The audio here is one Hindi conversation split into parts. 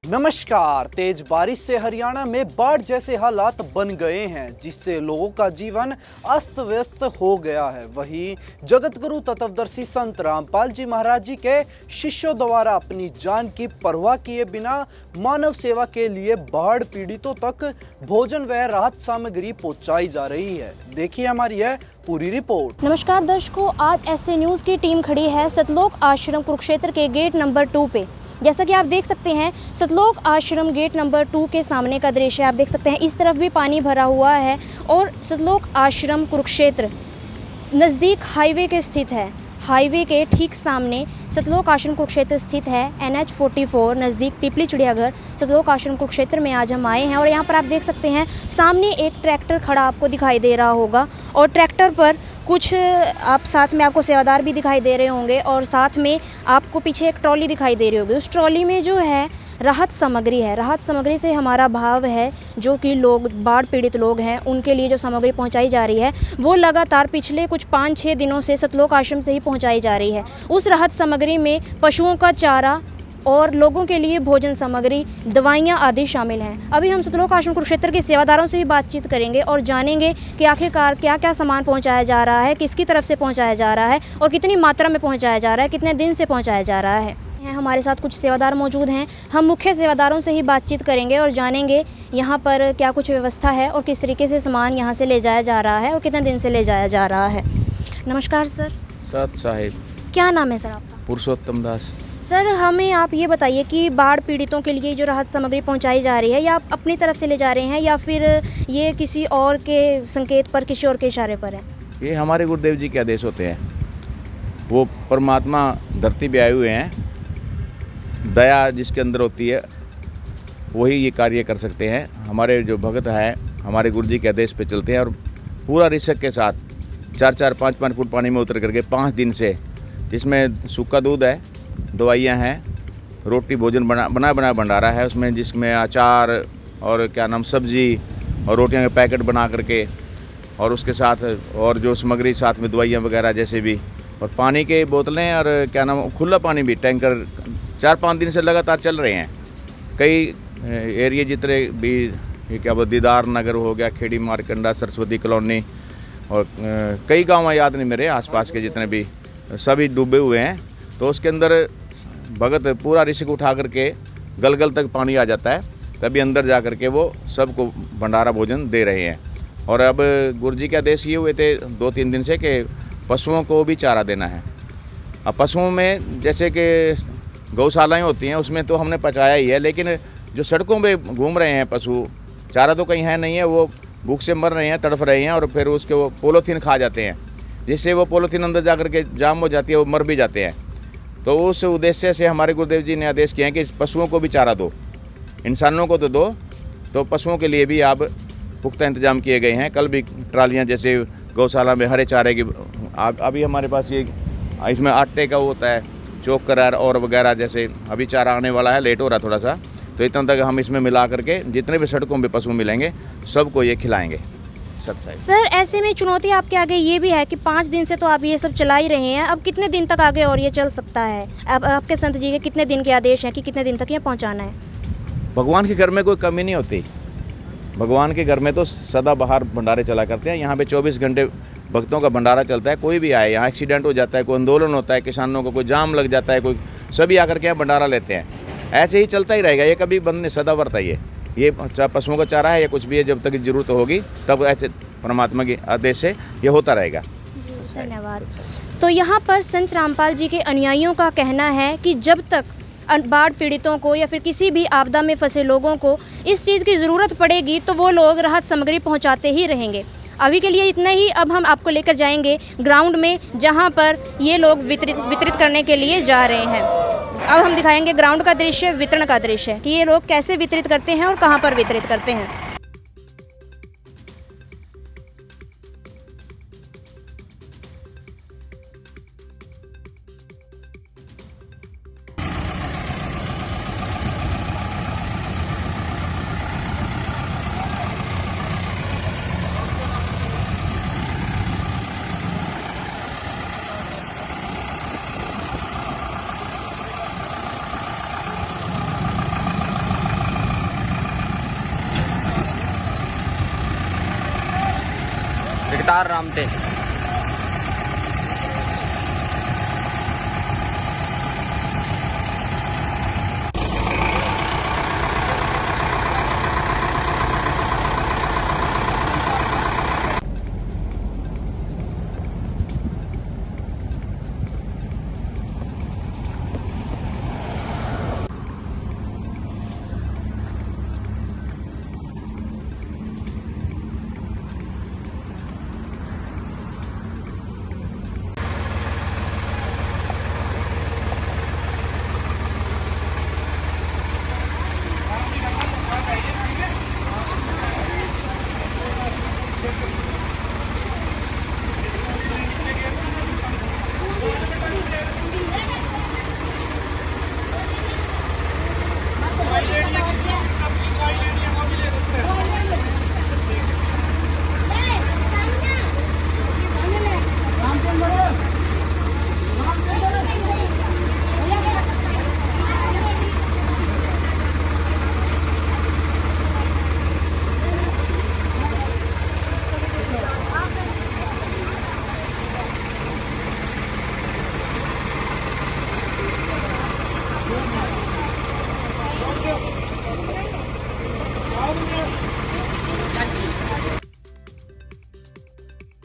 नमस्कार। तेज बारिश से हरियाणा में बाढ़ जैसे हालात बन गए हैं, जिससे लोगों का जीवन अस्त व्यस्त हो गया है। वहीं जगत गुरु तत्वदर्शी संत रामपाल जी महाराज जी के शिष्यों द्वारा अपनी जान की परवाह किए बिना मानव सेवा के लिए बाढ़ पीड़ितों तक भोजन व राहत सामग्री पहुंचाई जा रही है। देखिए हमारी यह पूरी रिपोर्ट। नमस्कार दर्शकों, आज एसए न्यूज की टीम खड़ी है सतलोक आश्रम कुरुक्षेत्र के गेट नंबर 2 पे। जैसा कि आप देख सकते हैं, सतलोक आश्रम गेट नंबर 2 के सामने का दृश्य आप देख सकते हैं। इस तरफ भी पानी भरा हुआ है और सतलोक आश्रम कुरुक्षेत्र नज़दीक हाईवे के स्थित है। हाईवे के ठीक सामने सतलोक आश्रम कुरुक्षेत्र स्थित है। NH 44 नज़दीक पिपली चिड़ियाघर सतलोक आश्रम कुरुक्षेत्र में आज हम आए हैं और यहाँ पर आप देख सकते हैं सामने एक ट्रैक्टर खड़ा आपको दिखाई दे रहा होगा और ट्रैक्टर पर कुछ आप साथ में आपको सेवादार भी दिखाई दे रहे होंगे और साथ में आपको पीछे एक ट्रॉली दिखाई दे रही होगी। उस ट्रॉली में जो है राहत सामग्री है। राहत सामग्री से हमारा भाव है जो कि लोग बाढ़ पीड़ित लोग हैं उनके लिए जो सामग्री पहुंचाई जा रही है वो लगातार पिछले कुछ 5-6 दिनों से सतलोक आश्रम से ही पहुंचाई जा रही है। उस राहत सामग्री में पशुओं का चारा और लोगों के लिए भोजन सामग्री, दवाइयाँ आदि शामिल हैं। अभी हम सतलोक आश्रम कुरुक्षेत्र के सेवादारों से ही बातचीत करेंगे और जानेंगे कि आखिरकार क्या क्या सामान पहुंचाया जा रहा है, किसकी तरफ से पहुंचाया जा रहा है और कितनी मात्रा में पहुंचाया जा रहा है, कितने दिन से पहुंचाया जा रहा है। हमारे साथ कुछ सेवादार मौजूद हैं। हम मुख्य सेवादारों से ही बातचीत करेंगे और जानेंगे यहाँ पर क्या कुछ व्यवस्था है और किस तरीके से सामान यहाँ से ले जाया जा रहा है और कितने दिन से ले जाया जा रहा है। नमस्कार सर। सत साहिब। क्या नाम है सर आपका? पुरुषोत्तम दास। सर हमें आप ये बताइए कि बाढ़ पीड़ितों के लिए जो राहत सामग्री पहुंचाई जा रही है या आप अपनी तरफ से ले जा रहे हैं या फिर ये किसी और के संकेत पर, किसी और के इशारे पर है? ये हमारे गुरुदेव जी के आदेश होते हैं। वो परमात्मा धरती पे आए हुए हैं। दया जिसके अंदर होती है वही ये कार्य कर सकते हैं। हमारे जो भगत हैं हमारे गुरु जी के आदेश पे चलते हैं और पूरा रिस्क के साथ 4-4, 5-5 फुट पानी में उतर करके 5 दिन से, जिसमें सूखा दूध है, दवाइयाँ हैं, रोटी भोजन बना भंडारा है उसमें, जिसमें अचार और क्या नाम सब्जी और रोटियां के पैकेट बना करके और उसके साथ और जो सामग्री साथ में दवाइयाँ वगैरह जैसे भी, और पानी के बोतलें और क्या नाम खुला पानी भी टैंकर 4-5 दिन से लगातार चल रहे हैं। कई एरिया जितने भी ये क्या बोलते दीदार नगर हो गया, खेड़ी मारकंडा, सरस्वती कॉलोनी और कई गाँव याद नहीं मेरे आसपास के जितने भी, सभी डूबे हुए हैं। तो उसके अंदर भगत पूरा रिस्क उठा करके गलगल तक पानी आ जाता है, तभी अंदर जा करके वो सबको भंडारा भोजन दे रहे हैं। और अब गुरुजी के आदेश ये हुए थे 2-3 दिन से कि पशुओं को भी चारा देना है। अब पशुओं में जैसे कि गौशालाएं होती हैं उसमें तो हमने पहुँचाया ही है, लेकिन जो सड़कों पे घूम रहे हैं पशु, चारा तो कहीं है नहीं है, वो भूख से मर रहे हैं, तड़फ रहे हैं और फिर उसके वो पॉलीथीन खा जाते हैं, जिससे वो पॉलीथीन अंदर जा कर के जाम हो जाती है, वो मर भी जाते हैं। तो उस उद्देश्य से हमारे गुरुदेव जी ने आदेश किए हैं कि पशुओं को भी चारा दो, इंसानों को तो दो, तो पशुओं के लिए भी अब पुख्ता इंतजाम किए गए हैं। कल भी ट्रालियाँ जैसे गौशाला में हरे चारे की, अभी हमारे पास ये इसमें आटे का होता है, चौक करार और वगैरह, जैसे अभी चारा आने वाला है, लेट हो रहा थोड़ा सा, तो इतना तक हम इसमें मिला करके जितने भी सड़कों पे पशु मिलेंगे सबको ये खिलाएंगे। सर ऐसे में चुनौती आपके आगे ये भी है कि 5 दिन से तो आप ये सब चला ही रहे हैं, अब कितने दिन तक आगे और ये चल सकता है? अब आपके संत जी के कितने दिन के आदेश हैं कि कितने दिन तक ये पहुंचाना है? भगवान के घर में कोई कमी नहीं होती। भगवान के घर में तो सदा बाहर भंडारे चला करते हैं। यहाँ पे 24 घंटे भक्तों का भंडारा चलता है। कोई भी आए, यहाँ एक्सीडेंट हो जाता है, कोई आंदोलन होता है, किसानों को कोई जाम लग जाता है, कोई सभी आकर के यहाँ भंडारा लेते हैं। ऐसे ही चलता ही रहेगा, ये कभी बंद नहीं, सदा वर्ता ये चाहे पशुओं का चारा है या कुछ भी है, जब तक जरूरत होगी तब ऐसे परमात्मा के आदेश से ये होता रहेगा। धन्यवाद। तो यहाँ पर संत रामपाल जी के अनुयायियों का कहना है कि जब तक बाढ़ पीड़ितों को या फिर किसी भी आपदा में फंसे लोगों को इस चीज़ की ज़रूरत पड़ेगी तो वो लोग राहत सामग्री पहुँचाते ही रहेंगे। अभी के लिए इतना ही। अब हम आपको लेकर जाएंगे ग्राउंड में जहाँ पर ये लोग वितरित करने के लिए जा रहे हैं। अब हम दिखाएंगे ग्राउंड का दृश्य, वितरण का दृश्य कि ये लोग कैसे वितरित करते हैं और कहाँ पर वितरित करते हैं। सितार राम थे।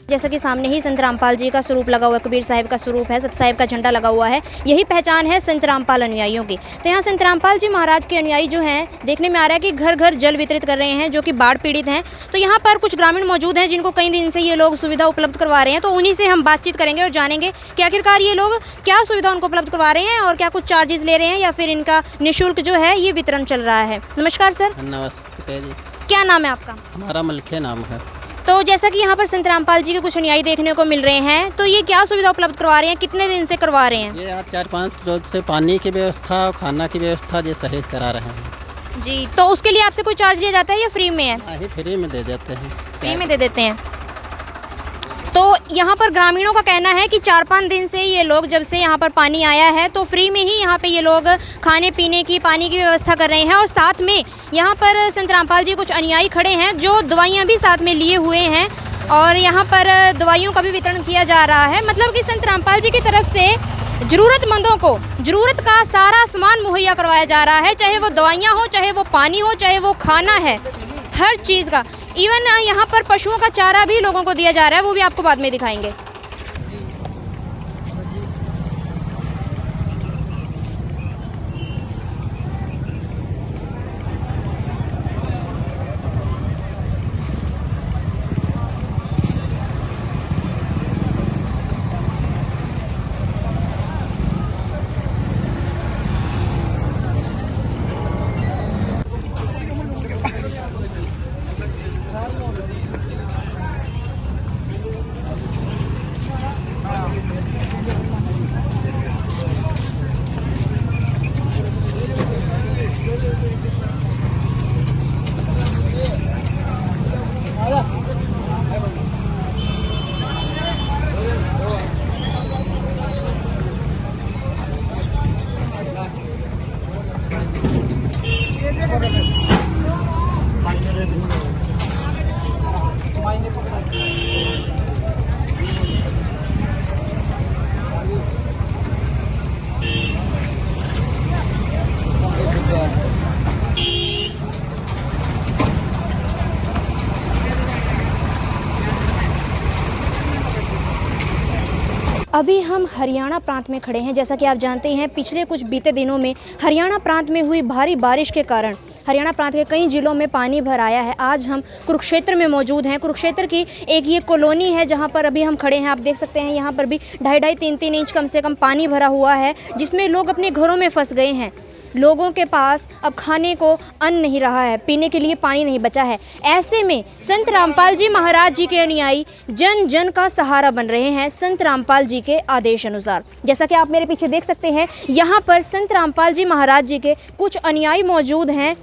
जैसा कि सामने ही संत रामपाल जी का स्वरूप लगा हुआ है, कबीर साहिब का स्वरूप है, सत साहिब का झंडा लगा हुआ है। यही पहचान है संत रामपाल अनुयायियों की। तो यहाँ संत रामपाल जी महाराज के अनुयायी जो हैं, देखने में आ रहा है कि घर घर जल वितरित कर रहे हैं, जो कि बाढ़ पीड़ित हैं। तो यहाँ पर कुछ ग्रामीण मौजूद हैं जिनको कई दिन से ये लोग सुविधा उपलब्ध करवा रहे हैं। तो उन्हीं से हम बातचीत करेंगे और जानेंगे कि आखिरकार ये लोग क्या सुविधा उनको उपलब्ध करवा रहे हैं और क्या कुछ चार्जेस ले रहे हैं या फिर इनका निःशुल्क जो है ये वितरण चल रहा है। नमस्कार सर। नमस्ते जी। क्या नाम है आपका? हमारा मलखे नाम है। तो जैसा कि यहाँ पर संत रामपाल जी के कुछ अनुयायी देखने को मिल रहे हैं, तो ये क्या सुविधा उपलब्ध करवा रहे हैं, कितने दिन से करवा रहे हैं? ये यहाँ 4-5 रोज से पानी की व्यवस्था, खाना की व्यवस्था ये सहेज करा रहे हैं जी। तो उसके लिए आपसे कोई चार्ज लिया जाता है या फ्री में है? ही फ्री में दे देते हैं। फ्री में दे देते हैं। तो यहाँ पर ग्रामीणों का कहना है कि 4-5 दिन से ये लोग, जब से यहाँ पर पानी आया है, तो फ्री में ही यहाँ पे ये लोग खाने पीने की, पानी की व्यवस्था कर रहे हैं। और साथ में यहाँ पर संत रामपाल जी कुछ अनुयायी खड़े हैं जो दवाइयाँ भी साथ में लिए हुए हैं और यहाँ पर दवाइयों का भी वितरण किया जा रहा है। मतलब कि संत रामपाल जी की तरफ से ज़रूरतमंदों को ज़रूरत का सारा सामान मुहैया करवाया जा रहा है, चाहे वो दवाइयाँ हो, चाहे वो पानी हो, चाहे वो खाना है, हर चीज़ का। इवन यहाँ पर पशुओं का चारा भी लोगों को दिया जा रहा है, वो भी आपको बाद में दिखाएंगे। अभी हम हरियाणा प्रांत में खड़े हैं। जैसा कि आप जानते हैं, पिछले कुछ बीते दिनों में हरियाणा प्रांत में हुई भारी बारिश के कारण हरियाणा प्रांत के कई जिलों में पानी भर आया है। आज हम कुरुक्षेत्र में मौजूद हैं। कुरुक्षेत्र की एक ये कॉलोनी है जहां पर अभी हम खड़े हैं। आप देख सकते हैं यहाँ पर भी 2.5-3 इंच कम से कम पानी भरा हुआ है, जिसमें लोग अपने घरों में फंस गए हैं। लोगों के पास अब खाने को अन्न नहीं रहा है, पीने के लिए पानी नहीं बचा है। ऐसे में संत रामपाल जी महाराज जी के अनुयायी जन जन का सहारा बन रहे हैं संत रामपाल जी के आदेश अनुसार। जैसा कि आप मेरे पीछे देख सकते हैं, यहाँ पर संत रामपाल जी महाराज जी के कुछ अनुयायी मौजूद हैं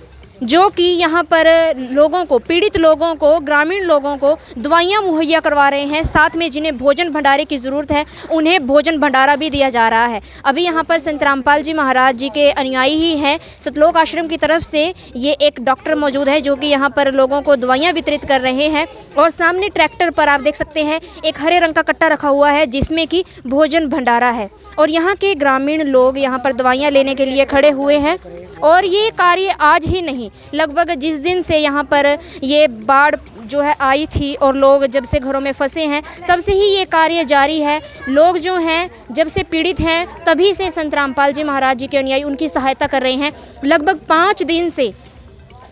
जो कि यहाँ पर लोगों को, पीड़ित लोगों को, ग्रामीण लोगों को दवाइयाँ मुहैया करवा रहे हैं। साथ में जिन्हें भोजन भंडारे की ज़रूरत है उन्हें भोजन भंडारा भी दिया जा रहा है। अभी यहाँ पर संत रामपाल जी महाराज जी के अनुयायी ही हैं। सतलोक आश्रम की तरफ से ये एक डॉक्टर मौजूद है जो कि यहाँ पर लोगों को दवाइयाँ वितरित कर रहे हैं। और सामने ट्रैक्टर पर आप देख सकते हैं एक हरे रंग का कट्टा रखा हुआ है जिसमें कि भोजन भंडारा है। और यहाँ के ग्रामीण लोग यहाँ पर दवाइयाँ लेने के लिए खड़े हुए हैं। और ये कार्य आज ही नहीं, लगभग जिस दिन से यहाँ पर ये बाढ़ जो है आई थी और लोग जब से घरों में फंसे हैं तब से ही ये कार्य जारी है। लोग जो हैं जब से पीड़ित हैं तभी से संत रामपाल जी महाराज जी के अनुयायी उनकी सहायता कर रहे हैं। लगभग 5 दिन से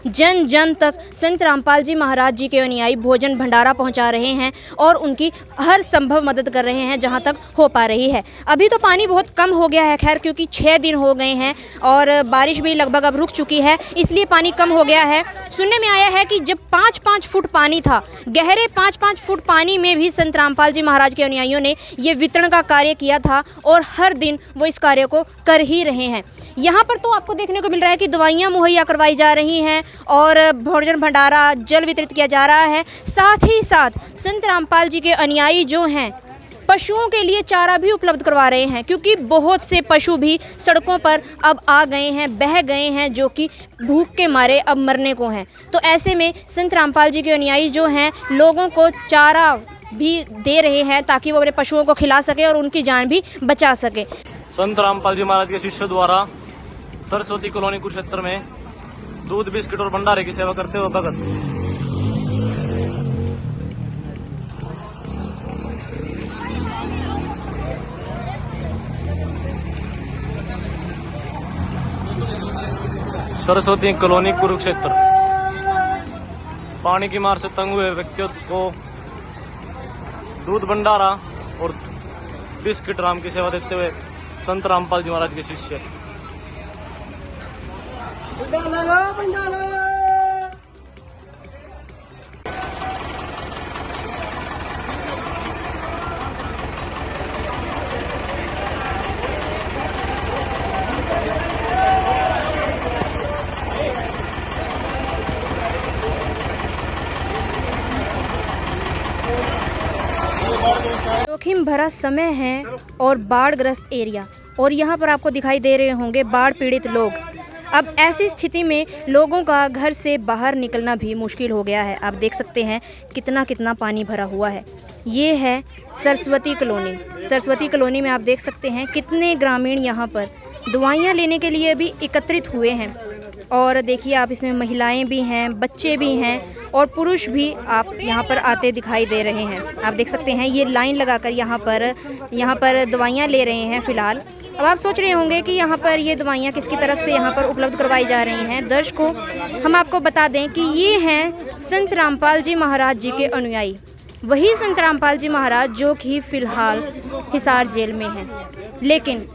जन जन तक संत रामपाल जी महाराज जी के अनुयायी भोजन भंडारा पहुंचा रहे हैं और उनकी हर संभव मदद कर रहे हैं जहां तक हो पा रही है। अभी तो पानी बहुत कम हो गया है, खैर, क्योंकि 6 दिन हो गए हैं और बारिश भी लगभग अब रुक चुकी है, इसलिए पानी कम हो गया है। सुनने में आया है कि जब 5-5 फुट पानी था, गहरे 5-5 फुट पानी में भी संत रामपाल जी महाराज के अनुयायियों ने ये वितरण का कार्य किया था और हर दिन वो इस कार्य को कर ही रहे हैं। यहाँ पर तो आपको देखने को मिल रहा है कि दवाइयाँ मुहैया करवाई जा रही हैं और भोजन भंडारा, जल वितरित किया जा रहा है। साथ ही साथ संत रामपाल जी के अनुयायी जो हैं पशुओं के लिए चारा भी उपलब्ध करवा रहे हैं, क्योंकि बहुत से पशु भी सड़कों पर अब आ गए हैं, बह गए हैं, जो कि भूख के मारे अब मरने को हैं। तो ऐसे में संत रामपाल जी के अनुयायी जो हैं लोगों को चारा भी दे रहे हैं ताकि वो अपने पशुओं को खिला सके और उनकी जान भी बचा सके। संत रामपाल जी महाराज के शिष्य द्वारा सरस्वती कॉलोनी कुरुक्षेत्र में दूध, बिस्किट और भंडारे की सेवा करते हुए भगत। सरस्वती कॉलोनी कुरुक्षेत्र। पानी की मार से तंग हुए व्यक्तियों को दूध, भंडारा और बिस्किट राम की सेवा देते हुए संत रामपाल जी महाराज के शिष्य। जोखिम भरा समय है और बाढ़ग्रस्त एरिया, और यहाँ पर आपको दिखाई दे रहे होंगे बाढ़ पीड़ित लोग। अब ऐसी स्थिति में लोगों का घर से बाहर निकलना भी मुश्किल हो गया है। आप देख सकते हैं कितना पानी भरा हुआ है। ये है सरस्वती कॉलोनी। सरस्वती कॉलोनी में आप देख सकते हैं कितने ग्रामीण यहाँ पर दवाइयाँ लेने के लिए भी एकत्रित हुए हैं। और देखिए आप, इसमें महिलाएं भी हैं, बच्चे भी हैं और पुरुष भी आप यहाँ पर आते दिखाई दे रहे हैं। आप देख सकते हैं ये लाइन लगाकर यहाँ पर दवाइयाँ ले रहे हैं फ़िलहाल। अब आप सोच रहे होंगे कि यहाँ पर ये दवाइयाँ किसकी तरफ से यहाँ पर उपलब्ध करवाई जा रही हैं। दर्शकों, हम आपको बता दें कि ये हैं संत रामपाल जी महाराज जी के अनुयायी, वही संत रामपाल जी महाराज जो कि फ़िलहाल हिसार जेल में हैं, लेकिन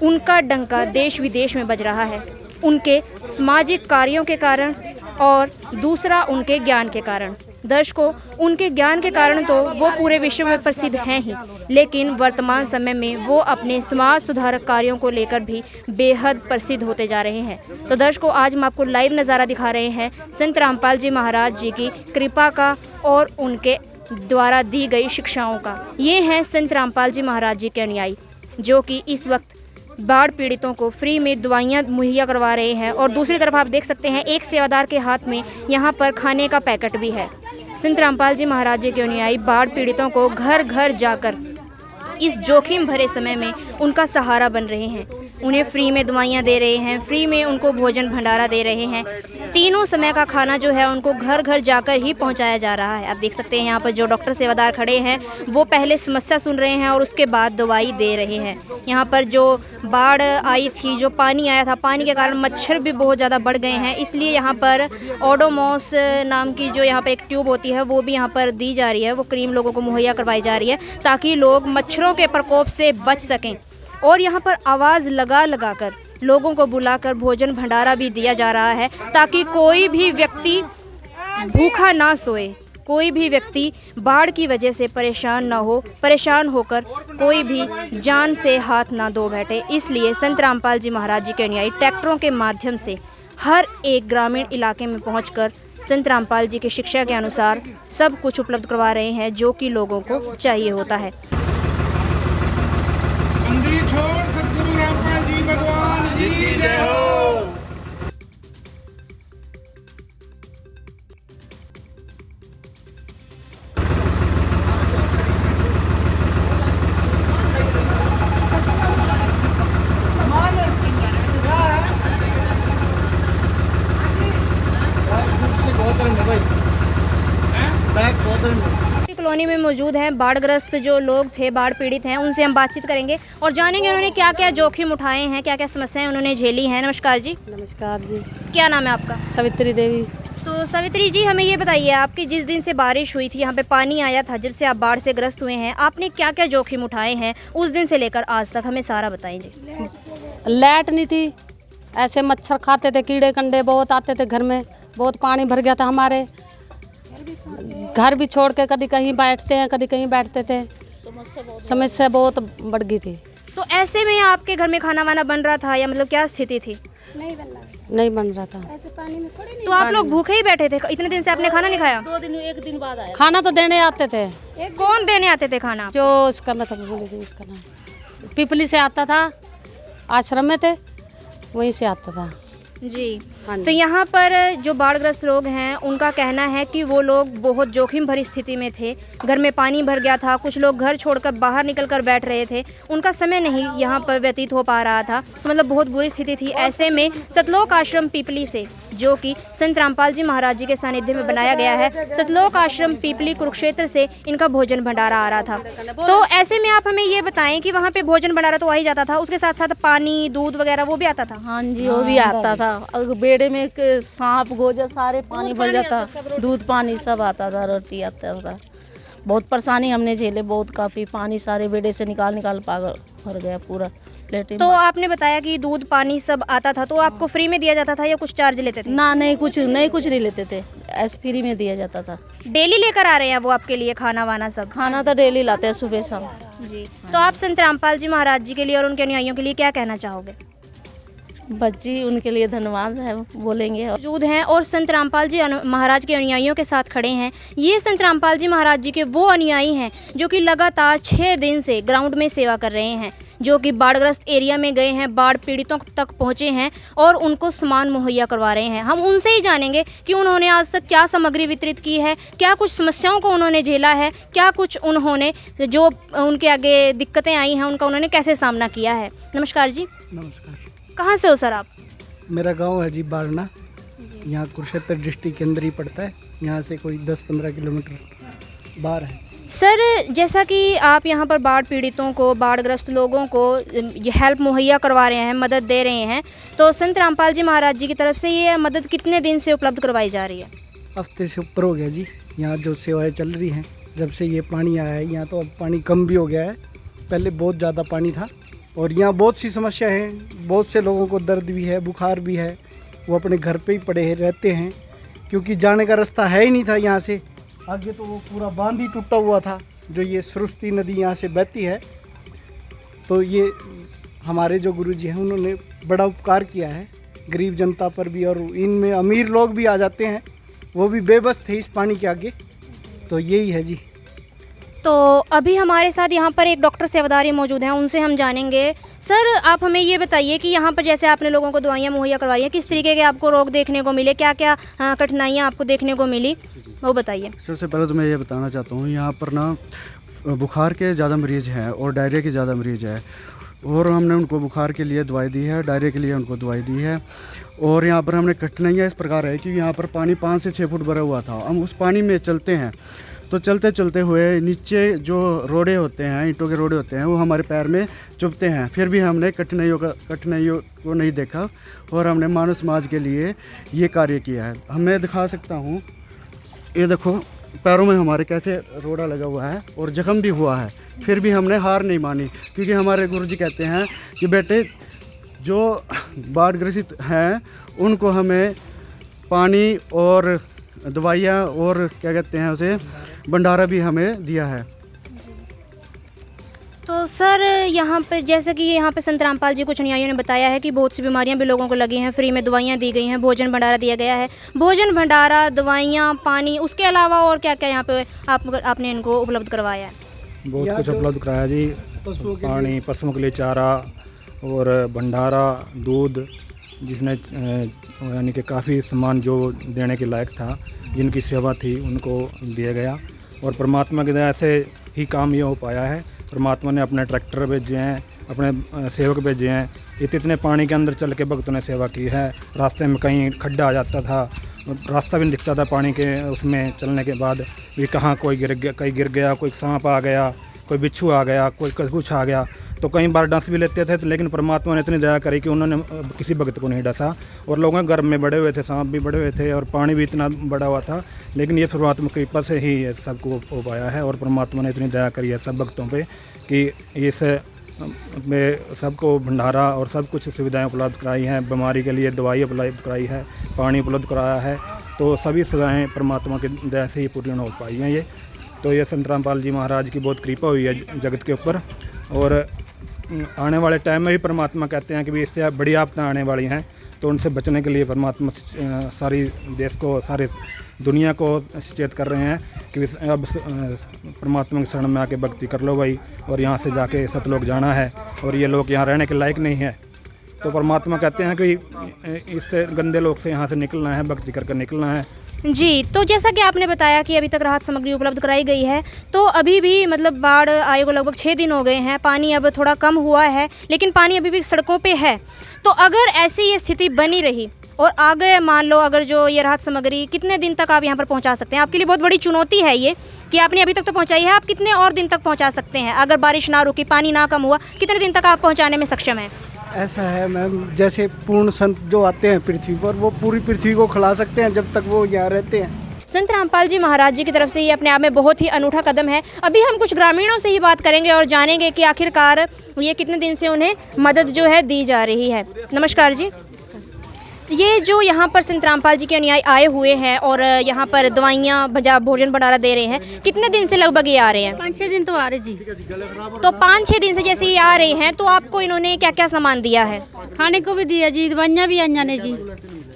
उनका डंका देश विदेश में बज रहा है, उनके सामाजिक कार्यों के कारण और दूसरा उनके ज्ञान के कारण। दर्शकों, उनके ज्ञान के कारण तो वो पूरे विश्व में प्रसिद्ध हैं ही, लेकिन वर्तमान समय में वो अपने समाज सुधारक कार्यों को लेकर भी बेहद प्रसिद्ध होते जा रहे हैं। तो दर्शकों, आज हम आपको लाइव नज़ारा दिखा रहे हैं संत रामपाल जी महाराज जी की कृपा का और उनके द्वारा दी गई शिक्षाओं का। ये हैं संत रामपाल जी महाराज जी के अनुयायी जो कि इस वक्त बाढ़ पीड़ितों को फ्री में दवाइयाँ मुहैया करवा रहे हैं। और दूसरी तरफ आप देख सकते हैं एक सेवादार के हाथ में यहाँ पर खाने का पैकेट भी है। संत रामपाल जी महाराज जी के अनुयायी बाढ़ पीड़ितों को घर घर जाकर इस जोखिम भरे समय में उनका सहारा बन रहे हैं। उन्हें फ्री में दवाइयाँ दे रहे हैं, फ्री में उनको भोजन भंडारा दे रहे हैं। तीनों समय का खाना जो है उनको घर घर जाकर ही पहुंचाया जा रहा है। आप देख सकते हैं यहाँ पर जो डॉक्टर सेवादार खड़े हैं वो पहले समस्या सुन रहे हैं और उसके बाद दवाई दे रहे हैं। यहाँ पर जो बाढ़ आई थी, जो पानी आया था, पानी के कारण मच्छर भी बहुत ज़्यादा बढ़ गए हैं, इसलिए यहाँ पर ओडोमॉस नाम की जो यहाँ पर एक ट्यूब होती है वो भी यहाँ पर दी जा रही है। वो क्रीम लोगों को मुहैया करवाई जा रही है ताकि लोग मच्छरों के प्रकोप से बच सकें। और यहाँ पर आवाज़ लगा कर लोगों को बुलाकर भोजन भंडारा भी दिया जा रहा है ताकि कोई भी व्यक्ति भूखा ना सोए, कोई भी व्यक्ति बाढ़ की वजह से परेशान ना हो, परेशान होकर कोई भी जान से हाथ ना धो बैठे। इसलिए संत रामपाल जी महाराज जी के अनुयायी ट्रैक्टरों के माध्यम से हर एक ग्रामीण इलाके में पहुंचकर संत रामपाल जी की शिक्षा के अनुसार सब कुछ उपलब्ध करवा रहे हैं जो कि लोगों को चाहिए होता है। बंदी छोड़ सतगुरु रामपाल जी भगवान की जय हो। कॉलोनी में मौजूद हैं बाढ़ग्रस्त जो लोग थे, बाढ़ पीड़ित हैं, उनसे हम बातचीत करेंगे और जानेंगे उन्होंने क्या क्या जोखिम उठाए हैं, क्या क्या समस्याएं उन्होंने झेली हैं। नमस्कार जी। नमस्कार जी। क्या नाम है आपका? सवित्री देवी। तो सवित्री जी, हमें ये बताइए, आपकी जिस दिन से बारिश हुई थी, यहाँ पे पानी आया था, जब से आप बाढ़ से ग्रस्त हुए हैं, आपने क्या क्या जोखिम उठाए हैं उस दिन से लेकर आज तक, हमें सारा बताएं जी। लाइट नहीं थी, ऐसे मच्छर खाते थे, कीड़े कंडे बहुत आते थे घर में, बहुत पानी भर गया था हमारे घर भी छोड़ के कभी कहीं बैठते हैं, कभी कहीं बैठते थे, समस्या बहुत बढ़ गई थी। तो ऐसे में आपके घर में खाना वाना बन रहा था या मतलब क्या स्थिति थी? नहीं बन रहा था। ऐसे पानी में खड़े नहीं। तो आप लोग भूखे ही बैठे थे इतने दिन से? आपने खाना नहीं खाया? 2 दिन, 1 दिन बाद आया। खाना तो देने आते थे। कौन देने आते थे खाना? जो उसका मतलब बोले थे, उसका नाम पिपली से आता था, आश्रम में थे, वहीं से आता था जी। हाँ। तो यहाँ पर जो बाढ़ग्रस्त लोग हैं उनका कहना है कि वो लोग बहुत जोखिम भरी स्थिति में थे, घर में पानी भर गया था, कुछ लोग घर छोड़कर बाहर निकल कर बैठ रहे थे, उनका समय नहीं यहाँ पर व्यतीत हो पा रहा था, तो मतलब बहुत बुरी स्थिति थी। ऐसे में सतलोक आश्रम पीपली से, जो कि संत रामपाल जी महाराज जी के सानिध्य में बनाया गया है, सतलोक आश्रम पीपली कुरुक्षेत्र से इनका भोजन भंडारा आ रहा था। तो ऐसे में आप हमें ये बताएं कि वहाँ पे भोजन भंडारा तो आ ही जाता था, उसके साथ साथ पानी दूध वगैरह वो भी आता था? हाँ जी, वो भी आता था। बेड़े में सांप गोजा सारे पानी भर जाता, दूध पानी सब आता था, रोटी आता था। बहुत परेशानी हमने झेले, बहुत काफ़ी पानी सारे बेड़े से निकाल पागल भर गया पूरा लेटे। तो आपने बताया कि दूध पानी सब आता था, तो आपको फ्री में दिया जाता था या कुछ चार्ज लेते थे? ना, नहीं कुछ नहीं लेते थे, ऐसे फ्री में दिया जाता था। डेली लेकर आ रहे हैं वो आपके लिए खाना वाना सब? खाना तो डेली लाते हैं, सुबह शाम जी। तो आप संत रामपाल जी महाराज जी के लिए और उनके अनुयायियों के लिए क्या कहना चाहोगे? बच्ची उनके लिए धन्यवाद है बोलेंगे। मौजूद हैं और संत रामपाल जी महाराज के अनुयायियों के साथ खड़े हैं। ये संत रामपाल जी महाराज जी के वो अनुयायी हैं जो कि लगातार 6 दिन से ग्राउंड में सेवा कर रहे हैं, जो कि बाढ़ग्रस्त एरिया में गए हैं, बाढ़ पीड़ितों तक पहुंचे हैं और उनको सामान मुहैया करवा रहे हैं। हम उनसे ही जानेंगे कि उन्होंने आज तक क्या सामग्री वितरित की है, क्या कुछ समस्याओं को उन्होंने झेला है, क्या कुछ उन्होंने जो उनके आगे दिक्कतें आई हैं उनका उन्होंने कैसे सामना किया है। नमस्कार जी। नमस्कार। कहाँ से हो सर आप? मेरा गांव है जी बारना, यहाँ कुरुक्षेत्र डिस्ट्रिक्ट के अंदर ही पड़ता है, यहाँ से कोई 10-15 किलोमीटर बाहर है। सर, जैसा कि आप यहाँ पर बाढ़ पीड़ितों को, बाढ़ग्रस्त लोगों को ये हेल्प मुहैया करवा रहे हैं, मदद दे रहे हैं, तो संत रामपाल जी महाराज जी की तरफ से ये मदद कितने दिन से उपलब्ध करवाई जा रही है? हफ्ते से ऊपर हो गया जी, यहाँ जो सेवाएं चल रही हैं जब से ये पानी आया है। यहाँ तो अब पानी कम भी हो गया है, पहले बहुत ज़्यादा पानी था और यहाँ बहुत सी समस्या हैं। बहुत से लोगों को दर्द भी है, बुखार भी है, वो अपने घर पे ही पड़े रहते हैं क्योंकि जाने का रास्ता है ही नहीं था यहाँ से। आगे तो वो पूरा बांध ही टूटा हुआ था, जो ये सरुस्ती नदी यहाँ से बहती है। तो ये हमारे जो गुरुजी हैं उन्होंने बड़ा उपकार किया है गरीब जनता पर भी, और इनमें अमीर लोग भी आ जाते हैं, वो भी बेबस थे इस पानी के आगे। तो यही है जी। तो अभी हमारे साथ यहाँ पर एक डॉक्टर सेवादारी मौजूद हैं, उनसे हम जानेंगे। सर, आप हमें ये बताइए कि यहाँ पर जैसे आपने लोगों को दवाइयाँ मुहैया करवाई हैं, किस तरीके के आपको रोग देखने को मिले, क्या क्या कठिनाइयाँ आपको देखने को मिली, वो बताइए। सबसे पहले तो मैं ये बताना चाहता हूँ, यहाँ पर ना बुखार के ज़्यादा मरीज़ हैं और डायरिया के ज़्यादा मरीज़ हैं, और हमने उनको बुखार के लिए दवाई दी है, डायरिया के लिए उनको दवाई दी है। और यहाँ पर हमने कठिनाइयाँ इस प्रकार है कि यहाँ पर पानी 5 से 6 फुट भरा हुआ था। हम उस पानी में चलते हैं तो चलते चलते हुए नीचे जो रोड़े होते हैं, ईंटों के रोड़े होते हैं, वो हमारे पैर में चुभते हैं। फिर भी हमने कठिनाइयों को नहीं देखा और हमने मानव समाज के लिए ये कार्य किया है। मैं दिखा सकता हूँ, ये देखो पैरों में हमारे कैसे रोड़ा लगा हुआ है और जख्म भी हुआ है, फिर भी हमने हार नहीं मानी, क्योंकि हमारे गुरुजी कहते हैं कि बेटे जो बाढ़ग्रसित हैं उनको हमें पानी और दवाइयाँ और क्या कहते हैं उसे भंडारा भी हमें दिया है। तो सर यहाँ पे जैसे कि यहाँ पे संत रामपाल जी कुछ अनुयायियों ने बताया है कि बहुत सी बीमारियाँ भी लोगों को लगी हैं, फ्री में दवाइयाँ दी गई हैं, भोजन भंडारा दिया गया है। भोजन भंडारा, दवाइयाँ, पानी, उसके अलावा और क्या क्या यहाँ पे आपने इनको उपलब्ध करवाया है? बहुत कुछ उपलब्ध कराया जी। पानी, पशुओं के लिए चारा और भंडारा, दूध, जिसने यानी कि काफ़ी सामान जो देने के लायक था, जिनकी सेवा थी, उनको दिया गया। और परमात्मा की दया से ही काम ये हो पाया है। परमात्मा ने अपने ट्रैक्टर भेजे हैं, अपने सेवक भेजे हैं। इतने पानी के अंदर चल के भक्तों ने सेवा की है। रास्ते में कहीं खड्डा आ जाता था, रास्ता भी नहीं दिखता था पानी के उसमें चलने के बाद भी, कहाँ कोई गिर गया, कहीं गिर गया, कोई सांप आ गया, कोई बिच्छू आ गया, कोई कुछ आ गया, तो कई बार डस भी लेते थे। तो लेकिन परमात्मा ने इतनी दया करी कि उन्होंने किसी भक्त को नहीं डसा। और लोगों के घर में बड़े हुए थे, सांप भी बड़े हुए थे और पानी भी इतना बड़ा हुआ था। लेकिन ये परमात्मा की कृपा से ही ये सबको हो पाया है। और परमात्मा ने इतनी दया करी है सब भक्तों पे कि इस में सबको भंडारा और सब कुछ सुविधाएं उपलब्ध कराई हैं। बीमारी के लिए दवाई उपलब्ध कराई है, पानी उपलब्ध कराया है। तो सभी सेवाएँ परमात्मा की दया से ही पूर्ण हो पाई हैं। तो ये संत रामपाल जी महाराज की बहुत कृपा हुई है जगत के ऊपर। और आने वाले टाइम में भी परमात्मा कहते हैं कि भी इससे बड़ी आफतें आने वाली हैं, तो उनसे बचने के लिए परमात्मा सारी देश को, सारे दुनिया को सचेत कर रहे हैं कि अब परमात्मा की शरण में आके भक्ति कर लो भाई, और यहाँ से जाके सतलोक जाना है, और ये लोग यहाँ रहने के लायक नहीं है। तो परमात्मा कहते हैं कि इससे गंदे लोग से यहाँ से निकलना है, भक्ति करके निकलना है। जी, तो जैसा कि आपने बताया कि अभी तक राहत सामग्री उपलब्ध कराई गई है, तो अभी भी मतलब बाढ़ आए को लगभग 6 दिन हो गए हैं, पानी अब थोड़ा कम हुआ है, लेकिन पानी अभी भी सड़कों पे है। तो अगर ऐसी ये स्थिति बनी रही और आगे मान लो अगर जो ये राहत सामग्री, कितने दिन तक आप यहाँ पर पहुँचा सकते हैं? आपके लिए बहुत बड़ी चुनौती है ये कि आपने अभी तक तो पहुँचाई है, आप कितने और दिन तक पहुँचा सकते हैं? अगर बारिश ना रुकी, पानी ना कम हुआ, कितने दिन तक आप पहुँचाने में सक्षम हैं? ऐसा है मैम, जैसे पूर्ण संत जो आते हैं पृथ्वी पर, वो पूरी पृथ्वी को खिला सकते हैं जब तक वो यहाँ रहते हैं। संत रामपाल जी महाराज जी की तरफ से ये अपने आप में बहुत ही अनूठा कदम है। अभी हम कुछ ग्रामीणों से ही बात करेंगे और जानेंगे कि आखिरकार ये कितने दिन से उन्हें मदद जो है दी जा रही है। नमस्कार जी, ये जो यहाँ पर संत रामपाल जी के अनुयायी आए हुए हैं और यहाँ पर दवाइयाँ, भोजन भंडारा दे रहे हैं, कितने दिन से लगभग ये आ रहे हैं? 5-6 दिन तो आ रहे जी। तो 5-6 दिन से जैसे ये आ रहे हैं, तो आपको इन्होंने क्या क्या सामान दिया है? खाने को भी दिया जी, दवाइयाँ भी आइया ने जी।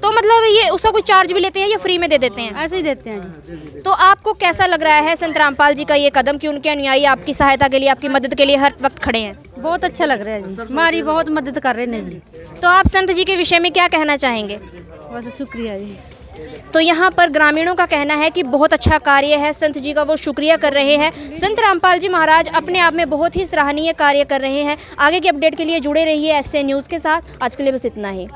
तो मतलब ये उसका कोई चार्ज भी लेते हैं या फ्री में दे देते हैं? ऐसे ही देते हैं जी। तो आपको कैसा लग रहा है संत रामपाल जी का ये कदम कि उनके अनुयायी आपकी सहायता के लिए, आपकी मदद के लिए हर वक्त खड़े हैं? बहुत अच्छा लग रहा है जी, हमारी बहुत मदद कर रहे हैं जी। तो आप संत जी के विषय में क्या कहना चाहेंगे? बस शुक्रिया जी। तो यहाँ पर ग्रामीणों का कहना है कि बहुत अच्छा कार्य है, संत जी का वो शुक्रिया कर रहे हैं। संत रामपाल जी महाराज अपने आप में बहुत ही सराहनीय कार्य कर रहे हैं। आगे के अपडेट के लिए जुड़े रहिए एसए न्यूज़ के साथ। आज के लिए बस इतना ही।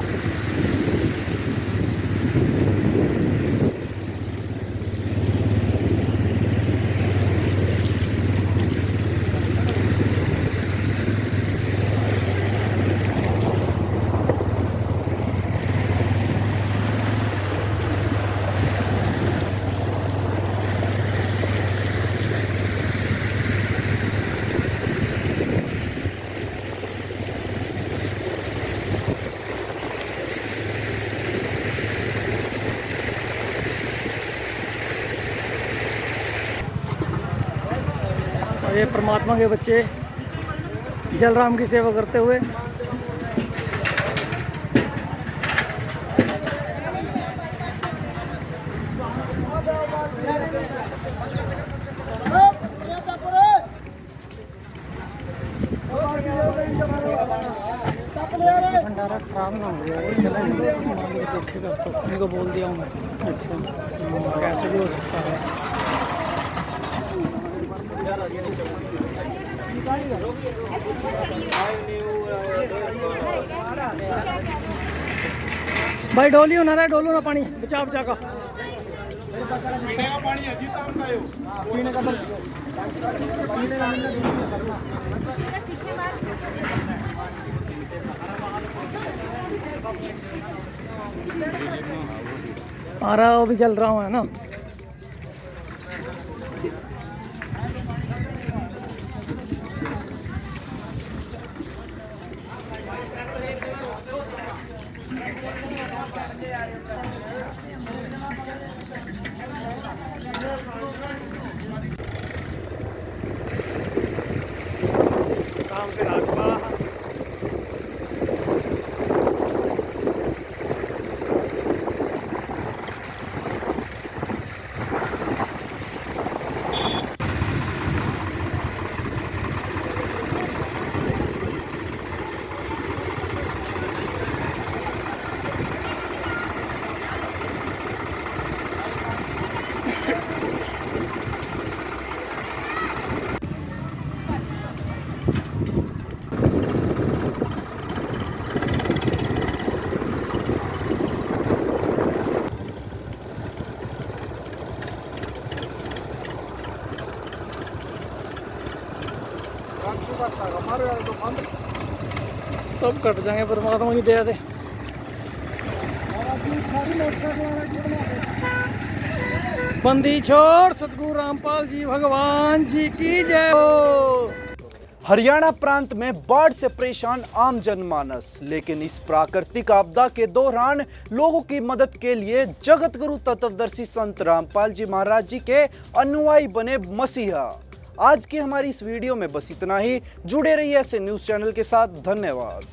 ये परमात्मा के बच्चे जलराम की सेवा करते हुए भंडारा खराब ना हो गया, देखेगा तो अपने को बोल दिया हूँ मैं। अच्छा, कैसे भी हो सकता है। भाई डोलियो ना रहा, डोलो ना पानी, बचा बचा का पीने का आ रहा, वो भी जल रहा हूँ है ना। सब कट जाएंगे परमात्मा की दया से। बंदी छोड़ सतगुरु रामपाल जी भगवान जी की जय हो। हरियाणा प्रांत में बाढ़ से परेशान आम जनमानस, लेकिन इस प्राकृतिक आपदा के दौरान लोगों की मदद के लिए जगत गुरु तत्वदर्शी संत रामपाल जी महाराज जी के अनुयायी बने मसीहा। आज की हमारी इस वीडियो में बस इतना ही। जुड़े रहिए ऐसे न्यूज़ चैनल के साथ। धन्यवाद।